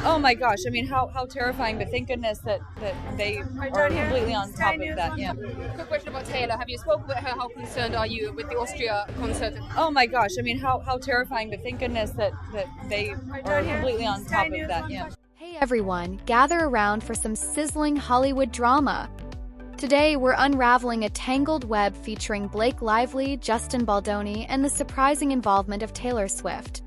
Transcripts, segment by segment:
Oh my gosh, I mean, how terrifying, but thank goodness that they are completely on top of that. Yeah. Quick question about Taylor. Have you spoken with her? How concerned are you with the Austria concert? Oh my gosh, I mean, how terrifying, but thank goodness that they are completely on top of that. Yeah. Hey everyone, gather around for some sizzling Hollywood drama. Today, we're unraveling a tangled web featuring Blake Lively, Justin Baldoni, and the surprising involvement of Taylor Swift.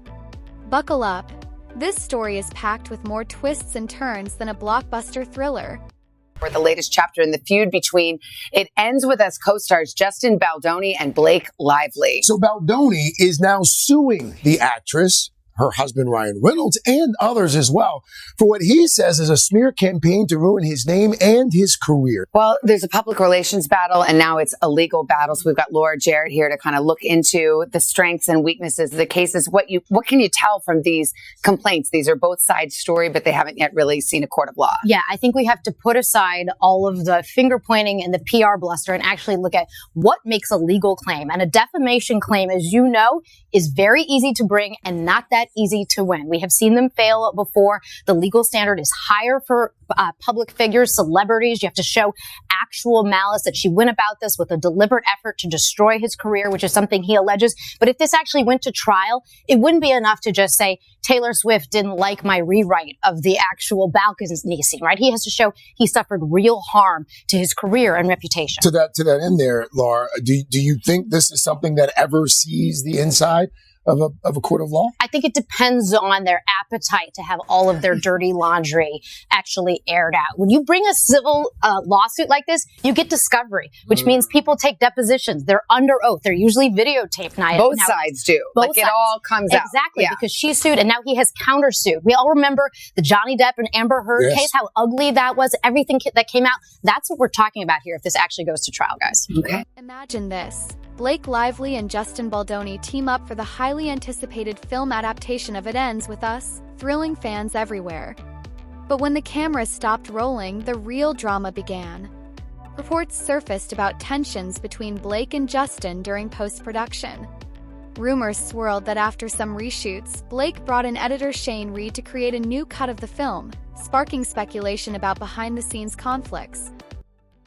Buckle up. This story is packed with more twists and turns than a blockbuster thriller. For the latest chapter in the feud between It Ends With Us co-stars Justin Baldoni and Blake Lively. So Baldoni is now suing the actress, her husband Ryan Reynolds, and others as well, for what he says is a smear campaign to ruin his name and his career. Well, there's a public relations battle, and now it's a legal battle. So we've got Laura Jarrett here to kind of look into the strengths and weaknesses of the cases. What can you tell from these complaints? These are both sides' story, but they haven't yet really seen a court of law. Yeah, I think we have to put aside all of the finger pointing and the PR bluster and actually look at what makes a legal claim. And a defamation claim, as you know, is very easy to bring and not that easy to win. We have seen them fail before. The legal standard is higher for public figures, celebrities. You have to show actual malice, that she went about this with a deliberate effort to destroy his career, which is something he alleges. But if this actually went to trial, it wouldn't be enough to just say, Taylor Swift didn't like my rewrite of the actual balcony scene, right? He has to show he suffered real harm to his career and reputation. To that end there, Laura, do you think this is something that ever sees the inside of a court of law? I think it depends on their appetite to have all of their dirty laundry actually aired out. When you bring a civil lawsuit like this, you get discovery, which means people take depositions. They're under oath. They're usually videotaped. Both sides do. It all comes out. Exactly, because she sued and now he has countersued. We all remember the Johnny Depp and Amber Heard case, how ugly that was, everything that came out. That's what we're talking about here if this actually goes to trial, guys. Okay. Imagine this. Blake Lively and Justin Baldoni team up for the highly anticipated film adaptation of It Ends With Us, thrilling fans everywhere. But when the cameras stopped rolling, the real drama began. Reports surfaced about tensions between Blake and Justin during post-production. Rumors swirled that after some reshoots, Blake brought in editor Shane Reed to create a new cut of the film, sparking speculation about behind-the-scenes conflicts.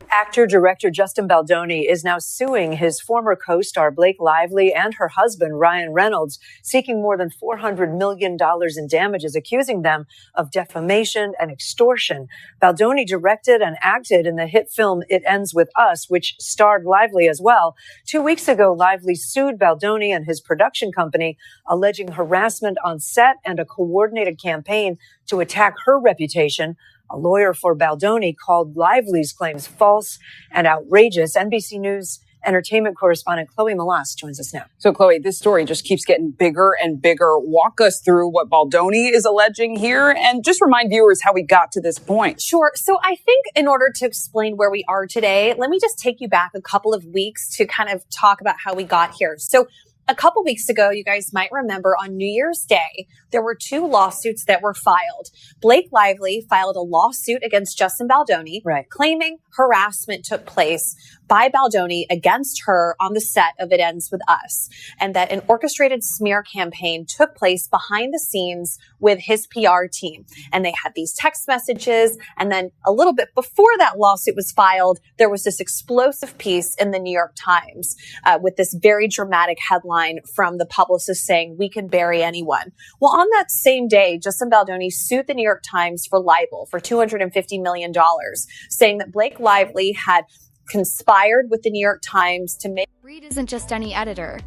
Actor-director Justin Baldoni is now suing his former co-star Blake Lively and her husband Ryan Reynolds, seeking more than $400 million in damages, accusing them of defamation and extortion. Baldoni directed and acted in the hit film It Ends With Us, which starred Lively as well. 2 weeks ago, Lively sued Baldoni and his production company, alleging harassment on set and a coordinated campaign to attack her reputation. A lawyer for Baldoni called Lively's claims false and outrageous. NBC News entertainment correspondent Chloe Malas joins us now. So, Chloe, this story just keeps getting bigger and bigger. Walk us through what Baldoni is alleging here and just remind viewers how we got to this point. Sure. So I think in order to explain where we are today, let me just take you back a couple of weeks to kind of talk about how we got here. So a couple weeks ago, you guys might remember on New Year's Day, there were two lawsuits that were filed. Blake Lively filed a lawsuit against Justin Baldoni, claiming harassment took place by Baldoni against her on the set of It Ends With Us, and that an orchestrated smear campaign took place behind the scenes with his PR team. And they had these text messages, and then a little bit before that lawsuit was filed, there was this explosive piece in the New York Times with this very dramatic headline from the publicist saying, "We can bury anyone." Well, on that same day, Justin Baldoni sued the New York Times for libel for $250 million, saying that Blake Lively had conspired with the New York Times to make... Reed isn't just any editor.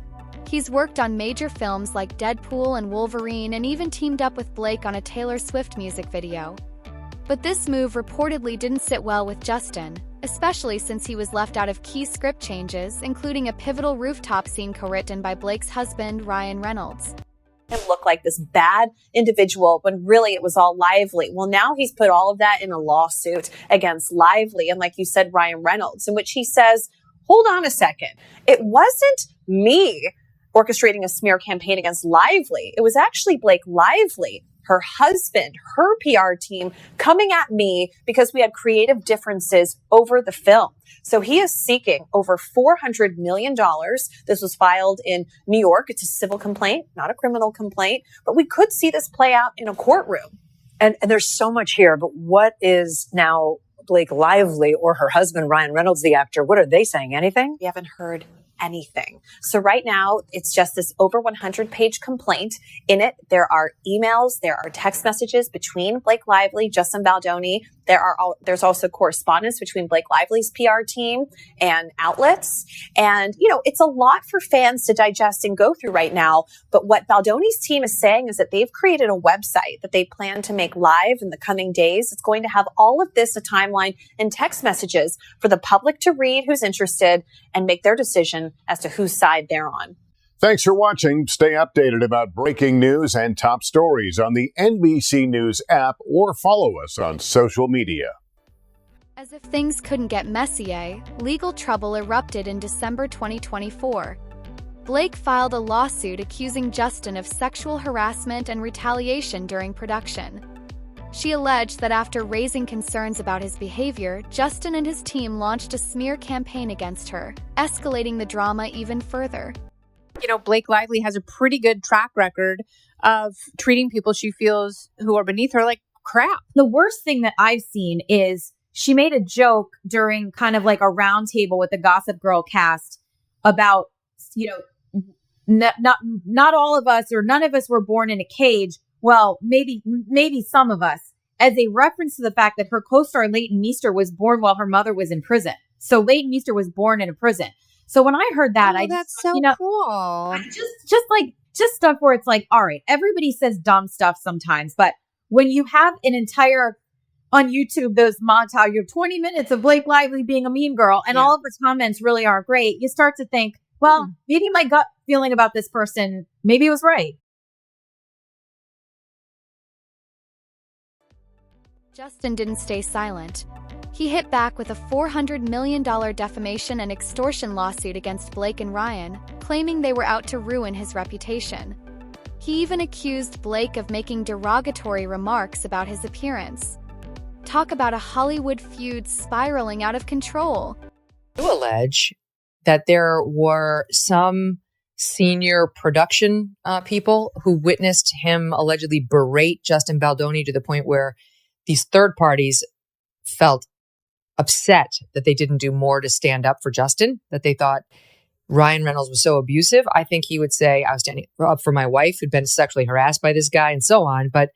He's worked on major films like Deadpool and Wolverine and even teamed up with Blake on a Taylor Swift music video. But this move reportedly didn't sit well with Justin, especially since he was left out of key script changes, including a pivotal rooftop scene co-written by Blake's husband, Ryan Reynolds. Him look like this bad individual when really it was all Lively. Well, now he's put all of that in a lawsuit against Lively and, like you said, Ryan Reynolds, in which he says, hold on a second. It wasn't me orchestrating a smear campaign against Lively. It was actually Blake Lively, her husband, her PR team coming at me because we had creative differences over the film. So he is seeking over $400 million. This was filed in New York. It's a civil complaint, not a criminal complaint, but we could see this play out in a courtroom. And there's so much here, but what is now Blake Lively or her husband, Ryan Reynolds, the actor? What are they saying? Anything? We haven't heard anything. So right now, it's just this over 100-page complaint. In it, there are emails, there are text messages between Blake Lively, Justin Baldoni. There's also correspondence between Blake Lively's PR team and outlets. And, it's a lot for fans to digest and go through right now. But what Baldoni's team is saying is that they've created a website that they plan to make live in the coming days. It's going to have all of this, a timeline and text messages for the public to read who's interested and make their decision as to whose side they're on. Thanks for watching. Stay updated about breaking news and top stories on the NBC News app or follow us on social media. As if things couldn't get messier, legal trouble erupted in December 2024. Blake filed a lawsuit accusing Justin of sexual harassment and retaliation during production. She alleged that after raising concerns about his behavior, Justin and his team launched a smear campaign against her, escalating the drama even further. Blake Lively has a pretty good track record of treating people she feels who are beneath her like crap. The worst thing that I've seen is she made a joke during kind of like a round table with the Gossip Girl cast about, not all of us or none of us were born in a cage. Well, maybe some of us, as a reference to the fact that her co-star Leighton Meester was born while her mother was in prison. So Leighton Meester was born in a prison. So when I heard that, that's so cool. Just stuff where it's like, all right, everybody says dumb stuff sometimes, but when you have an entire on YouTube, those montage, you have 20 minutes of Blake Lively being a mean girl, and all of her comments really aren't great. You start to think, well, maybe my gut feeling about this person, maybe it was right. Justin didn't stay silent. He hit back with a $400 million defamation and extortion lawsuit against Blake and Ryan, claiming they were out to ruin his reputation. He even accused Blake of making derogatory remarks about his appearance. Talk about a Hollywood feud spiraling out of control. You allege that there were some senior production people who witnessed him allegedly berate Justin Baldoni to the point where these third parties felt upset that they didn't do more to stand up for Justin, that they thought Ryan Reynolds was so abusive. I think he would say, I was standing up for my wife who'd been sexually harassed by this guy and so on. But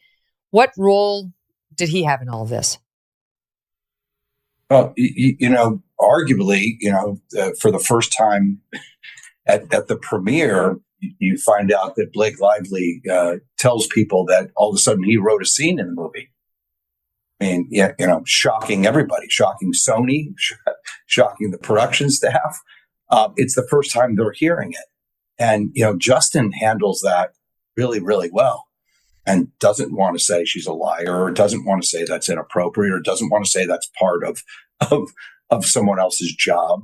what role did he have in all of this? Well, arguably, for the first time at the premiere, you find out that Blake Lively tells people that all of a sudden he wrote a scene in the movie. I mean, shocking everybody, shocking Sony, shocking the production staff. It's the first time they're hearing it. And, Justin handles that really, really well and doesn't want to say she's a liar or doesn't want to say that's inappropriate or doesn't want to say that's part of someone else's job.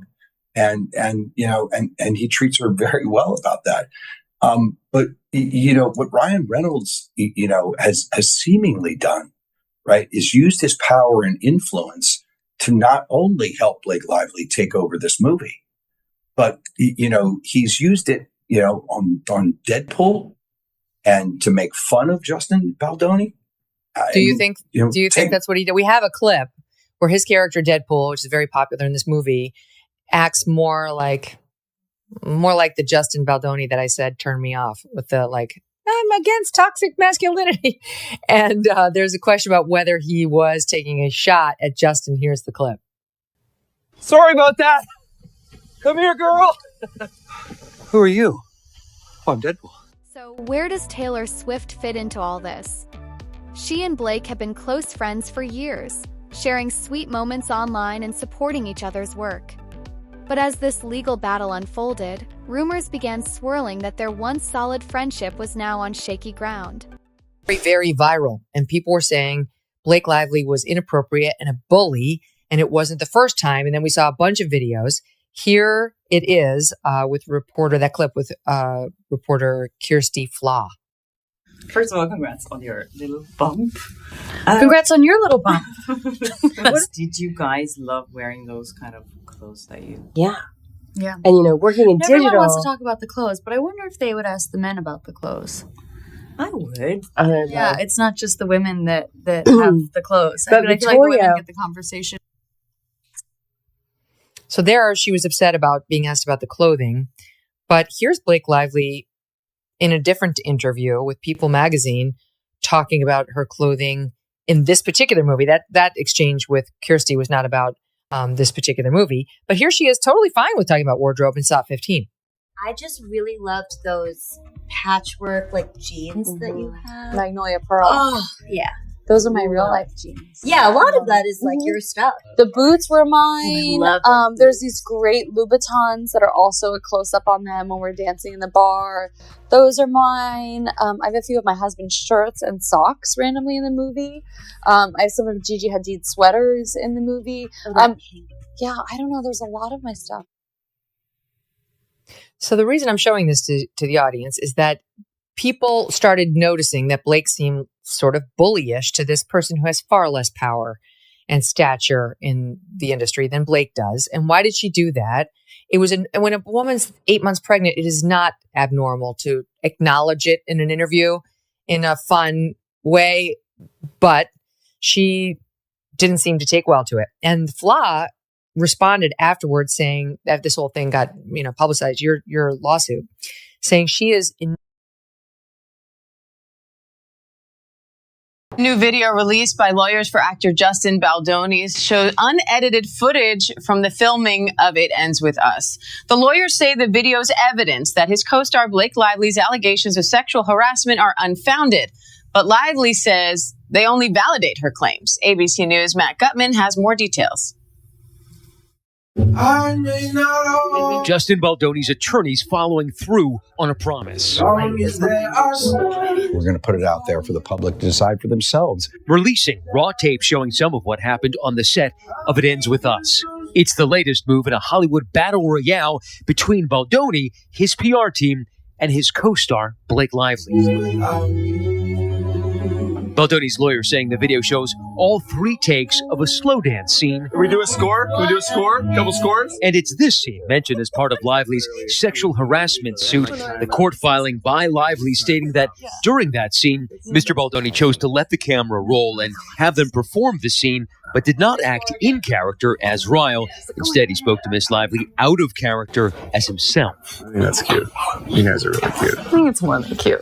And he treats her very well about that. But what Ryan Reynolds, has seemingly done, right, is used his power and influence to not only help Blake Lively take over this movie, but, he's used it, on Deadpool and to make fun of Justin Baldoni. Do you think that's what he did? We have a clip where his character Deadpool, which is very popular in this movie, acts more like the Justin Baldoni that I said turned me off with the I'm against toxic masculinity. And there's a question about whether he was taking a shot at Justin. Here's the clip. Sorry about that. Come here, girl. Who are you? Oh, I'm Deadpool. So where does Taylor Swift fit into all this? She and Blake have been close friends for years, sharing sweet moments online and supporting each other's work. But as this legal battle unfolded, rumors began swirling that their once solid friendship was now on shaky ground. Very, very viral. And people were saying Blake Lively was inappropriate and a bully, and it wasn't the first time. And then we saw a bunch of videos. Here it is with that clip with reporter Kirsty Flaw. First of all, congrats on your little bump. Congrats on your little bump. Did you guys love wearing those kind of clothes that you... Yeah. And, working in digital... Everyone wants to talk about the clothes, but I wonder if they would ask the men about the clothes. I would. Yeah, it's not just the women that have the clothes. But I feel like the women Victoria- get the conversation. So there she was upset about being asked about the clothing. But here's Blake Lively in a different interview with People magazine talking about her clothing in this particular movie. That exchange with Kirsty was not about this particular movie. But here she is totally fine with talking about wardrobe in SOT 15. I just really loved those patchwork like jeans that you have. Magnolia Pearl. Oh, yeah. Those are my real life jeans. Yeah, a lot of that is like your stuff. The boots were mine. Love There's these great Louboutins that are also a close up on them when we're dancing in the bar. Those are mine. I have a few of my husband's shirts and socks randomly in the movie. I have some of Gigi Hadid's sweaters in the movie. Yeah, I don't know. There's a lot of my stuff. So the reason I'm showing this to the audience is that people started noticing that Blake seemed sort of bullyish to this person who has far less power and stature in the industry than Blake does. And why did she do that? It was when a woman's 8 months pregnant, it is not abnormal to acknowledge it in an interview in a fun way, but she didn't seem to take well to it. And Fla responded afterwards saying that this whole thing got, publicized, your lawsuit, saying she is in. New video released by lawyers for actor Justin Baldoni shows unedited footage from the filming of It Ends With Us. The lawyers say the video's evidence that his co-star Blake Lively's allegations of sexual harassment are unfounded. But Lively says they only validate her claims. ABC News' Matt Gutman has more details. Justin Baldoni's attorneys following through on a promise. We're going to put it out there for the public to decide for themselves. Releasing raw tape showing some of what happened on the set of It Ends With Us. It's the latest move in a Hollywood battle royale between Baldoni, his PR team, and his co-star, Blake Lively. Baldoni's lawyer saying the video shows all 3 takes of a slow dance scene. Can we do a score? Couple scores? And it's this scene mentioned as part of Lively's sexual harassment suit. The court filing by Lively stating that during that scene, Mr. Baldoni chose to let the camera roll and have them perform the scene, but did not act in character as Ryle. Instead, he spoke to Miss Lively out of character as himself. I think that's cute. You guys are really cute. I think it's more than cute.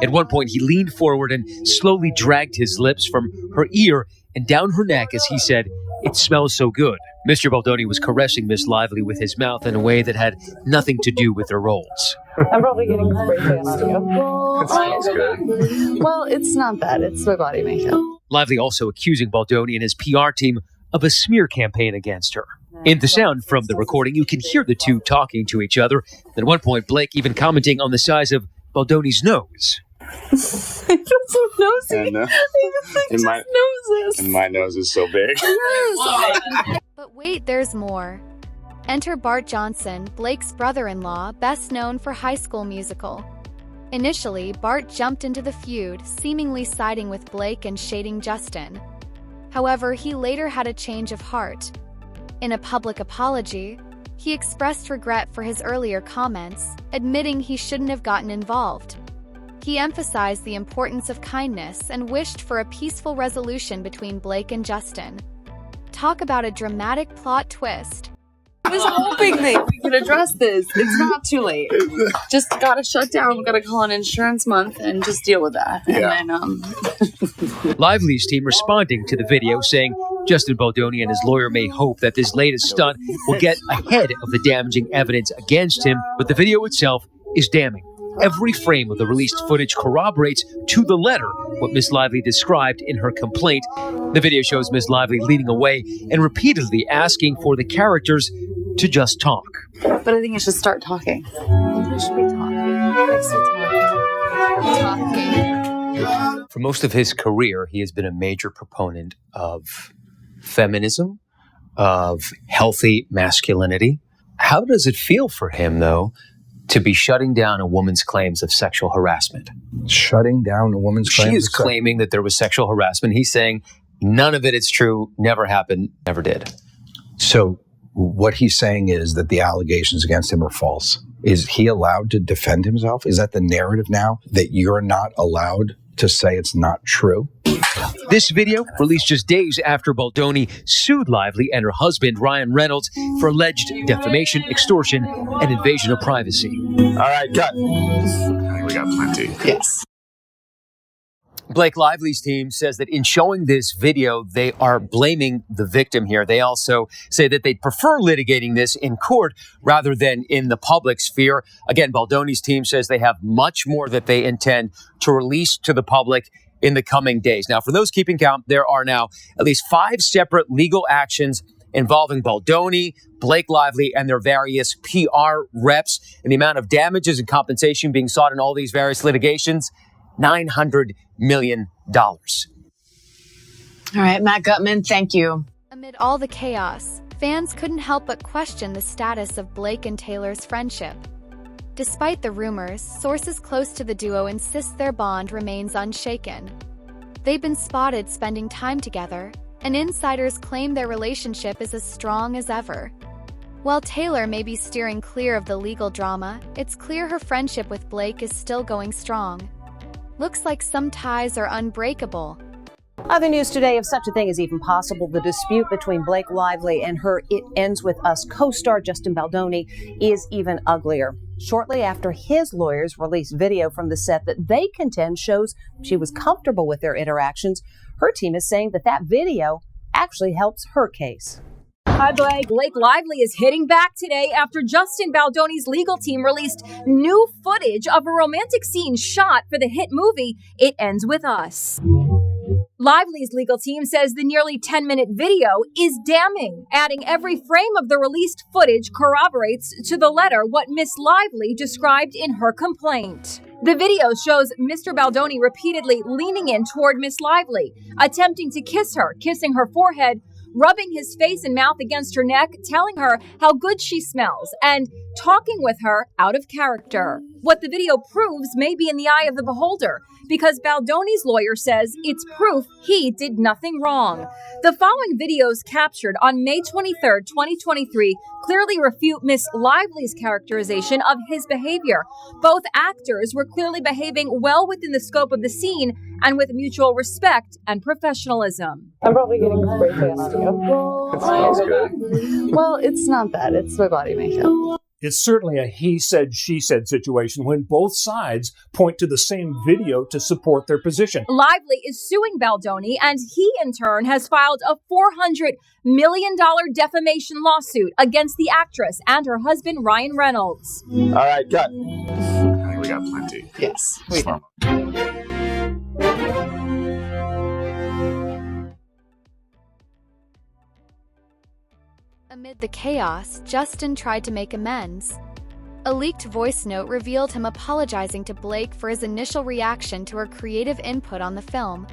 At one point, he leaned forward and slowly dragged his lips from her ear and down her neck as he said, "It smells so good." Mr. Baldoni was caressing Miss Lively with his mouth in a way that had nothing to do with their roles. I'm probably getting spray tan on you. Smells good. Well, it's not that. It's my body makeup. Lively also accusing Baldoni and his PR team of a smear campaign against her. In the sound from the recording, you can hear the two talking to each other. At one point, Blake even commenting on the size of Baldoni's nose. I feel so nosy. And my nose is so big. But wait, there's more. Enter Bart Johnson, Blake's brother-in-law, best known for High School Musical. Initially, Bart jumped into the feud, seemingly siding with Blake and shading Justin. However, he later had a change of heart. In a public apology, he expressed regret for his earlier comments, admitting he shouldn't have gotten involved. He emphasized the importance of kindness and wished for a peaceful resolution between Blake and Justin. Talk about a dramatic plot twist. I was hoping that we could address this. It's not too late. Just gotta shut down. We gotta call an insurance month and just deal with that. Yeah. And then, Lively's team responding to the video saying Justin Baldoni and his lawyer may hope that this latest stunt will get ahead of the damaging evidence against him, but the video itself is damning. Every frame of the released footage corroborates to the letter what Miss Lively described in her complaint. The video shows Miss Lively leaning away and repeatedly asking for the characters to just talk. but I think I should start talking. I think we should be talking. For most of his career, he has been a major proponent of feminism, of healthy masculinity. How does it feel for him, though, to be shutting down a woman's claims of sexual harassment? Shutting down a woman's claims? She is claiming that there was sexual harassment. He's saying none of it is true, never happened, never did. So what he's saying is that the allegations against him are false. Is he allowed to defend himself? Is that the narrative now, that you're not allowed to say it's not true? This video released just days after Baldoni sued Lively and her husband, Ryan Reynolds, for alleged defamation, extortion, and invasion of privacy. All right, cut. I think we got plenty. Yes. Blake Lively's team says that in showing this video, they are blaming the victim here. They also say that they'd prefer litigating this in court rather than in the public sphere. Again, Baldoni's team says they have much more that they intend to release to the public in the coming days. Now, for those keeping count, there are now at least 5 separate legal actions involving Baldoni, Blake Lively, and their various PR reps. And the amount of damages and compensation being sought in all these various litigations, $900 million. All right, Matt Gutman, thank you. Amid all the chaos, fans couldn't help but question the status of Blake and Taylor's friendship. Despite the rumors, sources close to the duo insist their bond remains unshaken. They've been spotted spending time together, and insiders claim their relationship is as strong as ever. While Taylor may be steering clear of the legal drama, it's clear her friendship with Blake is still going strong. Looks like some ties are unbreakable. Other news today, if such a thing is even possible, the dispute between Blake Lively and her It Ends With Us co-star Justin Baldoni is even uglier. Shortly after his lawyers released video from the set that they contend shows she was comfortable with their interactions, her team is saying that that video actually helps her case. Hi, Blake. Blake Lively is hitting back today after Justin Baldoni's legal team released new footage of a romantic scene shot for the hit movie It Ends With Us. Lively's legal team says the nearly 10-minute video is damning, adding every frame of the released footage corroborates to the letter what Miss Lively described in her complaint. The video shows Mr. Baldoni repeatedly leaning in toward Miss Lively, attempting to kiss her, kissing her forehead, rubbing his face and mouth against her neck, telling her how good she smells, and talking with her out of character. What the video proves may be in the eye of the beholder, because Baldoni's lawyer says it's proof he did nothing wrong. The following videos captured on May 23rd, 2023, clearly refute Miss Lively's characterization of his behavior. Both actors were clearly behaving well within the scope of the scene and with mutual respect and professionalism. I'm probably getting a spray tan on you. It smells good. Well, it's not bad. It's my body makeup. It's certainly a he said, she said situation when both sides point to the same video to support their position. Lively is suing Baldoni, and he, in turn, has filed a $400 million defamation lawsuit against the actress and her husband, Ryan Reynolds. All right, cut. I think we got plenty. Yes. Amid the chaos, Justin tried to make amends. A leaked voice note revealed him apologizing to Blake for his initial reaction to her creative input on the film.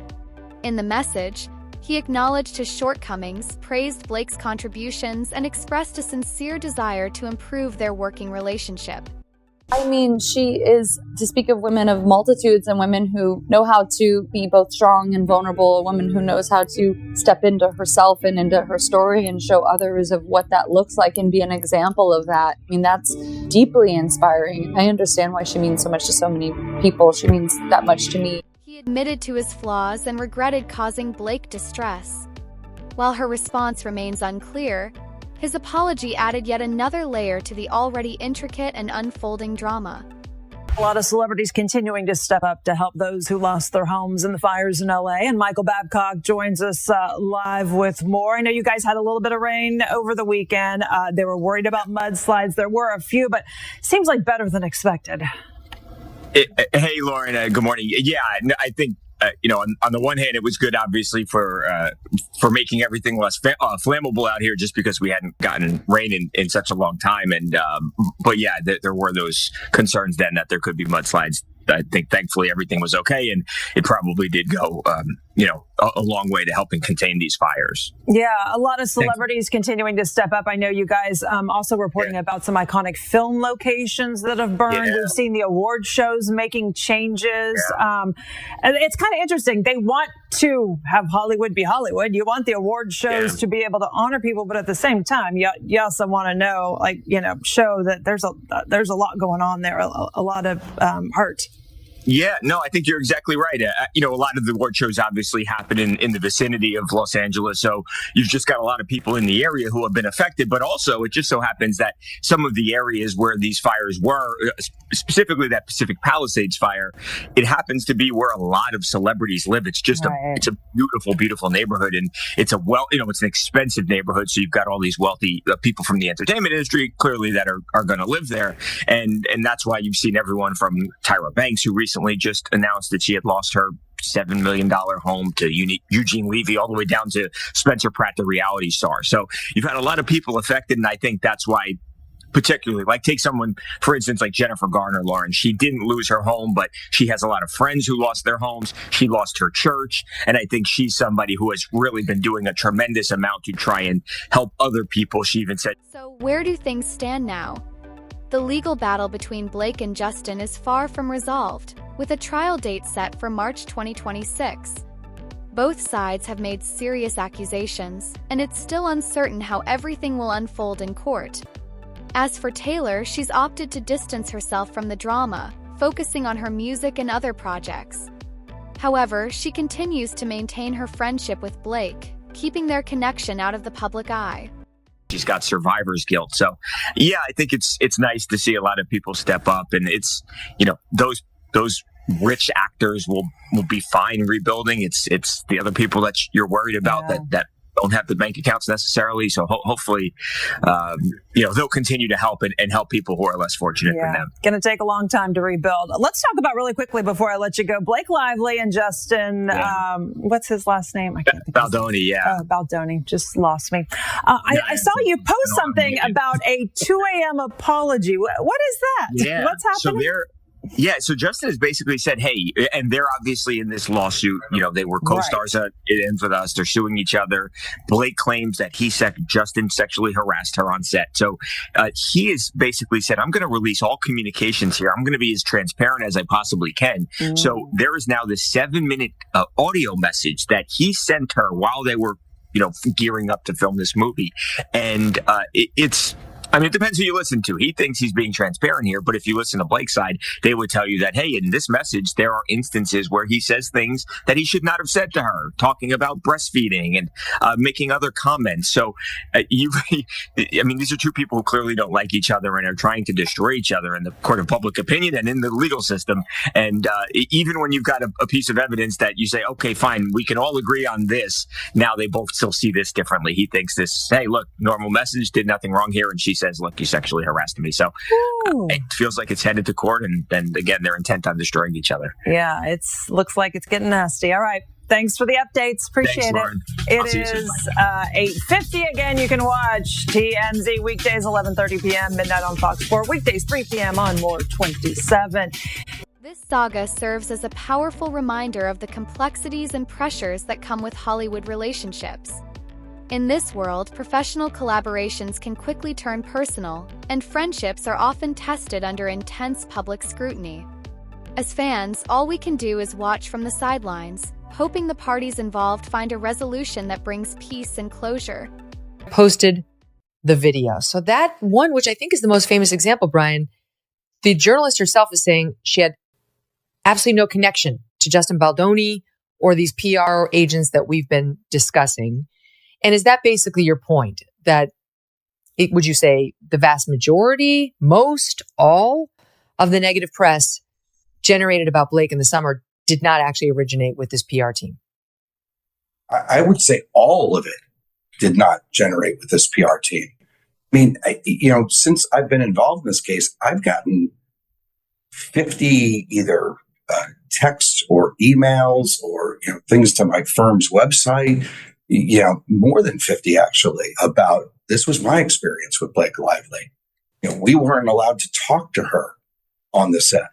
In the message, he acknowledged his shortcomings, praised Blake's contributions, and expressed a sincere desire to improve their working relationship. I mean, she is, to speak of women of multitudes and women who know how to be both strong and vulnerable, a woman who knows how to step into herself and into her story and show others of what that looks like and be an example of that. I mean, that's deeply inspiring. I understand why she means so much to so many people. She means that much to me. He admitted to his flaws and regretted causing Blake distress. While her response remains unclear, his apology added yet another layer to the already intricate and unfolding drama. A lot of celebrities continuing to step up to help those who lost their homes in the fires in LA. And Michael Babcock joins us live with more. I know you guys had a little bit of rain over the weekend. They were worried about mudslides. There were a few, but seems like better than expected. Hey, Lauren, good morning. Yeah, I think on the one hand, it was good, obviously, for making everything less flammable out here, just because we hadn't gotten rain in such a long time. And but yeah, there were those concerns then that there could be mudslides. I think thankfully everything was okay, and it probably did go, a long way to helping contain these fires. Yeah, a lot of celebrities continuing to step up. I know you guys also reporting about some iconic film locations that have burned. Yeah. We've seen the award shows making changes. And it's kind of interesting. They want to have Hollywood be Hollywood. You want the award shows to be able to honor people, but at the same time, you also want to know, show that there's a lot going on there, a lot of hurt. Yeah, no, I think you're exactly right. A lot of the award shows obviously happen in the vicinity of Los Angeles. So you've just got a lot of people in the area who have been affected. But also, it just so happens that some of the areas where these fires were, specifically that Pacific Palisades fire, it happens to be where a lot of celebrities live. It's just it's a beautiful, beautiful neighborhood. And it's it's an expensive neighborhood. So you've got all these wealthy people from the entertainment industry, clearly, that are going to live there. And that's why you've seen everyone from Tyra Banks, who recently just announced that she had lost her $7 million home, to Eugene Levy, all the way down to Spencer Pratt, the reality star. So you've had a lot of people affected, and I think that's why, particularly, take someone, for instance, like Jennifer Garner, Lauren. She didn't lose her home, but she has a lot of friends who lost their homes. She lost her church, and I think she's somebody who has really been doing a tremendous amount to try and help other people. She even said, So where do things stand now? The legal battle between Blake and Justin is far from resolved, with a trial date set for March 2026. Both sides have made serious accusations, and it's still uncertain how everything will unfold in court. As for Taylor, she's opted to distance herself from the drama, focusing on her music and other projects. However, she continues to maintain her friendship with Blake, keeping their connection out of the public eye. she's got survivor's guilt. So yeah, I think it's nice to see a lot of people step up, and it's, you know, those rich actors will be fine rebuilding. It's the other people that you're worried about that don't have the bank accounts necessarily. So hopefully, they'll continue to help and help people who are less fortunate than them. Going to take a long time to rebuild. Let's talk about really quickly before I let you go, Blake Lively and Justin, what's his last name? I can't think Baldoni, Baldoni, just lost me. I saw you post something about a 2 a.m. apology. What is that? Yeah. What's happening? So Justin has basically said, hey, and they're obviously in this lawsuit, they were co-stars at It Ends With Us. They're suing each other. Blake claims that Justin sexually harassed her on set. So he has basically said, I'm going to release all communications here. I'm going to be as transparent as I possibly can. Mm. So there is now this 7-minute audio message that he sent her while they were, gearing up to film this movie. And it depends who you listen to. He thinks he's being transparent here, but if you listen to Blake's side, they would tell you that, hey, in this message, there are instances where he says things that he should not have said to her, talking about breastfeeding and making other comments. So these are two people who clearly don't like each other and are trying to destroy each other in the court of public opinion and in the legal system. And even when you've got a piece of evidence that you say, okay, fine, we can all agree on this, now they both still see this differently. He thinks this, hey, look, normal message, did nothing wrong here. And she says, look, you sexually harassed me. So it feels like it's headed to court, and then again, they're intent on destroying each other. Yeah, looks like it's getting nasty. All right. Thanks for the updates. Appreciate it. It is 8:50 again. You can watch TMZ weekdays 11:30 p.m., midnight on Fox 4, weekdays 3 p.m. on More 27. This saga serves as a powerful reminder of the complexities and pressures that come with Hollywood relationships. In this world, professional collaborations can quickly turn personal, and friendships are often tested under intense public scrutiny. As fans, all we can do is watch from the sidelines, hoping the parties involved find a resolution that brings peace and closure. Posted the video. So that one, which I think is the most famous example, Brian, the journalist herself is saying she had absolutely no connection to Justin Baldoni or these PR agents that we've been discussing. And is that basically your point? That would you say the vast majority, most, all of the negative press generated about Blake in the summer did not actually originate with this PR team? I would say all of it did not generate with this PR team. I mean, since I've been involved in this case, I've gotten 50 either texts or emails or things to my firm's website. More than 50 actually, about this was my experience with Blake Lively. We weren't allowed to talk to her on the set.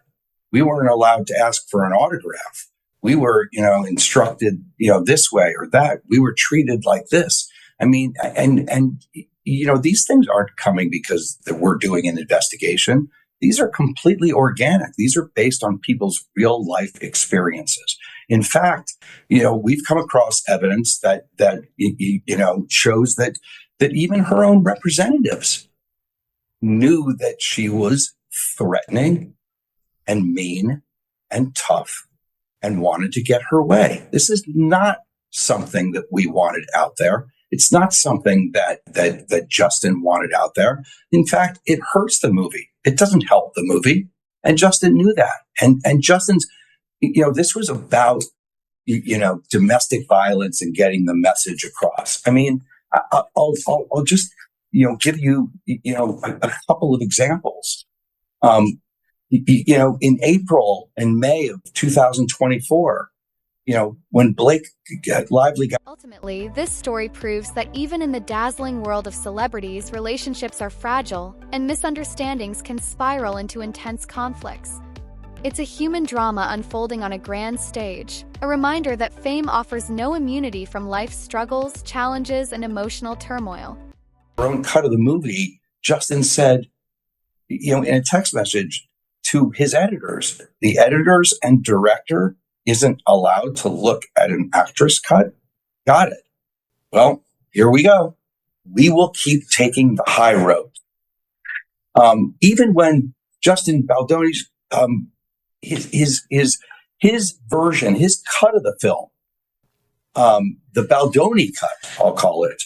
We weren't allowed to ask for an autograph. We were, instructed, this way or that. We were treated like this. I mean, and these things aren't coming because we're doing an investigation. these are completely organic. These are based on people's real life experiences. In fact, we've come across evidence that shows that even her own representatives knew that she was threatening and mean and tough and wanted to get her way. This is not something that we wanted out there. It's not something that Justin wanted out there. In fact, it hurts the movie. It doesn't help the movie. And Justin knew that. And Justin's, this was about, domestic violence and getting the message across. I mean, I'll just, give you, a couple of examples. In April and May of 2024, when Blake Lively got... Ultimately, this story proves that even in the dazzling world of celebrities, relationships are fragile and misunderstandings can spiral into intense conflicts. It's a human drama unfolding on a grand stage, a reminder that fame offers no immunity from life's struggles, challenges, and emotional turmoil. Her own cut of the movie, Justin said, in a text message to his editors, the editors and director isn't allowed to look at an actress cut. Got it. Well, here we go. We will keep taking the high road. Even when Justin Baldoni's his version, his cut of the film, the Baldoni cut, I'll call it,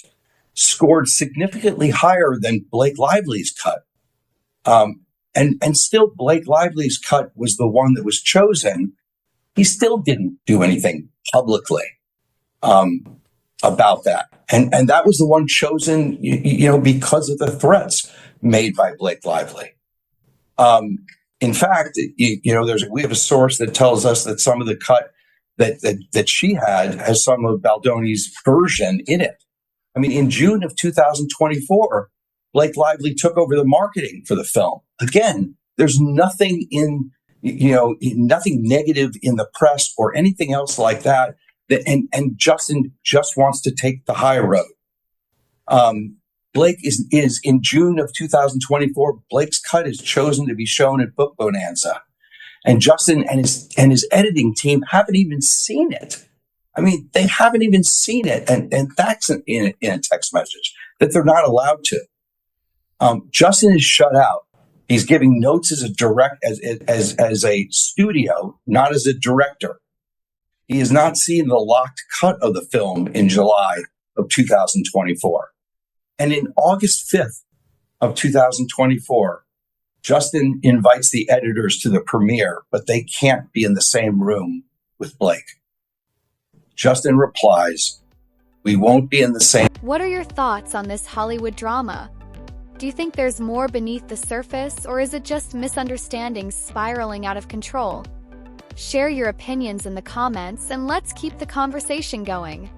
scored significantly higher than Blake Lively's cut. And still Blake Lively's cut was the one that was chosen. He still didn't do anything publicly about that. And that was the one chosen, because of the threats made by Blake Lively. In fact, we have a source that tells us that some of the cut that she had has some of Baldoni's version in it. I mean, in June of 2024, Blake Lively took over the marketing for the film. Again, there's nothing nothing negative in the press or anything else like that. And Justin just wants to take the high road. Blake is in June of 2024. Blake's cut is chosen to be shown at Book Bonanza, and Justin and his editing team haven't even seen it. I mean, they haven't even seen it, and that's in a text message that they're not allowed to. Justin is shut out. He's giving notes as a studio, not as a director. He has not seen the locked cut of the film in July of 2024. And in August 5th of 2024, Justin invites the editors to the premiere, but they can't be in the same room with Blake. Justin replies, "We won't be in the same." What are your thoughts on this Hollywood drama? Do you think there's more beneath the surface, or is it just misunderstandings spiraling out of control? Share your opinions in the comments, and let's keep the conversation going.